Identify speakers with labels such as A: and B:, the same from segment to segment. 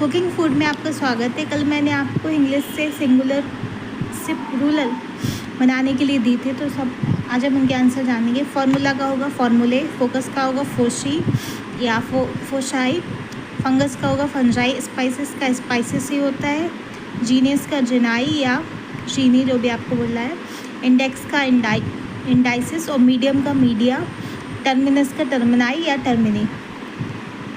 A: Cooking food में आपका स्वागत है। कल मैंने आपको इंग्लिश से सिंगुलर से प्लूरल बनाने के लिए दी थे, तो सब आज हम उनके आंसर जानेंगे। फार्मूला का होगा फॉर्मूले, फोकस का होगा फोशी या फोशाई, फंगस का होगा फंजाई, स्पाइसेस का स्पाइसेस ही होता है, जीनियस का जिनाई या जीनी जो भी आपको बोलना है, इंडेक्स का इंडाइसिस और मीडियम का मीडिया, टर्मिनस का टर्मिनाई या टर्मिनी।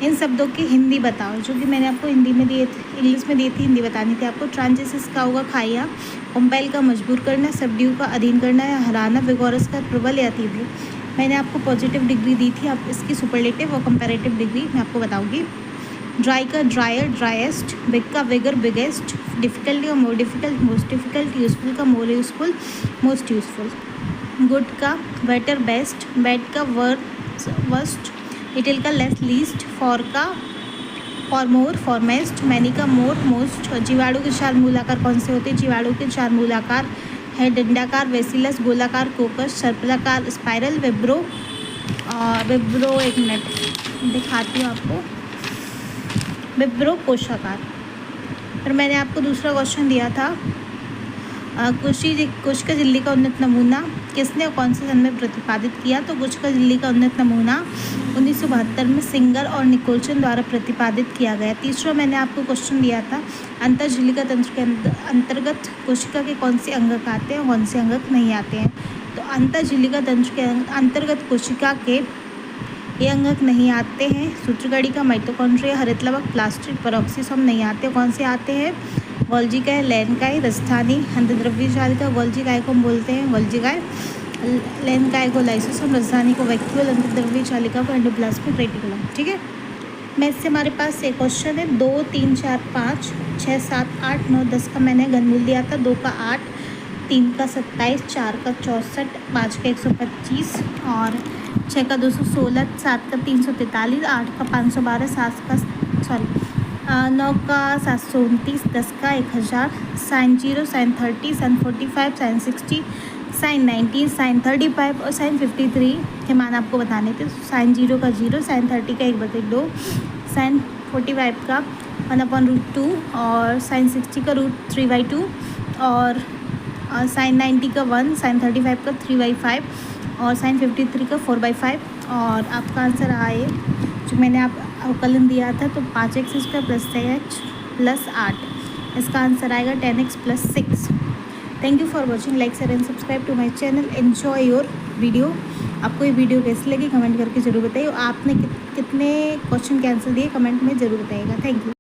A: इन शब्दों की हिंदी बताओ, जो कि मैंने आपको हिंदी में दिए थे, इंग्लिश में दी थी, हिंदी बतानी थी आपको। ट्रांजिशंस का होगा खाया, कंपेल का मजबूर करना, सबड्यू का अधीन करना या हराना, विगोरस का प्रबल या तीव्र। मैंने आपको पॉजिटिव डिग्री दी थी, आप इसकी सुपरलेटिव और कंपैरेटिव डिग्री मैं आपको बताऊंगी। ड्राई का ड्रायर ड्राइएस्ट, बिग का बिगर बिगेस्ट, डिफ़िकल्टी का more difficult most difficult, useful का मोर यूज़फुल मोस्ट यूज़फुल, गुड का बेटर बेस्ट, बैड का वर्स्ट, लिटिल का लेस लीस्ट, फॉर का फॉर मोर फॉरमेस्ट, मैनी का मोर मोस्ट। जीवाणु के चार मूलाकार कौन से होते हैं? जीवाणु के चार मूलाकार है डंडाकार वेसिलस, गोलाकार कोकस, सर्पिलाकार स्पाइरल, विब्रो एक मिनट दिखाती हूँ आपको, विब्रो कोशाकार। फिर मैंने आपको दूसरा क्वेश्चन दिया था, कुश का झिल्ली का उन्नत नमूना किसने और कौन से सन में प्रतिपादित किया? तो कुश का झिल्ली का उन्नत नमूना 1972 में सिंगर और निकोलसन द्वारा प्रतिपादित किया गया। तीसरा मैंने आपको क्वेश्चन दिया था, अंतर्झिल्लिका तंत्र के अंतर्गत कोशिका के कौन से अंगक आते हैं और कौन से अंगक नहीं आते हैं? तो अंतर्झिल्लिका तंत्र के अंतर्गत कोशिका के ये अंगक नहीं आते हैं। सूत्रकड़ी का माइटोकॉन्ड्रिया, हरित लवक, प्लास्टिक, पेरोक्सिसोम नहीं आते। कौन से आते हैं? गोल्जी का है, लैन का है, राजस्थानी अंतर्द्रव्य जालिका। गोल्जी काय को हम बोलते हैं गोल्जी काय, लैन काय को लाइसोसोम, राजधानी को वैक्यूल, अंतर्द्रव्य जालिका को एंडोप्लाज्मिक रेटिकुलम। ठीक है, मैं इससे हमारे पास एक क्वेश्चन है 2, 3, 4, 5, 6, 7, 8, 9, 10 का मैंने घनमूल दिया था। 2 का 8, 3 का 27, 4 का 64, 5 का 125 और 6 का 216, 7 का 343, 8 का 512, 9 का 729, 10 का 1000, sine 0, sine 30, sine 45, sine 60, sine 90, sine 35 और साइन 53 के मान आपको बताने थे। साइन 0 का 0, साइन 30 का 1/2, साइन 45 का 1/√2 और साइन 60 का √3/2 और साइन 90 का 1, साइन 35 का 3/5 और साइन 53 का 4/5। और आपका आंसर आए जो मैंने आप अवकलन दिया था, तो 5x² + 6h + 8, इसका आंसर आएगा 10x + 6। Thank you for watching, like share and subscribe to my channel. Enjoy your video. आपको ये वीडियो कैसी लगी कमेंट करके ज़रूर बताइए। आपने कितने क्वेश्चन के आंसर दिए कमेंट में ज़रूर बताइएगा। Thank you.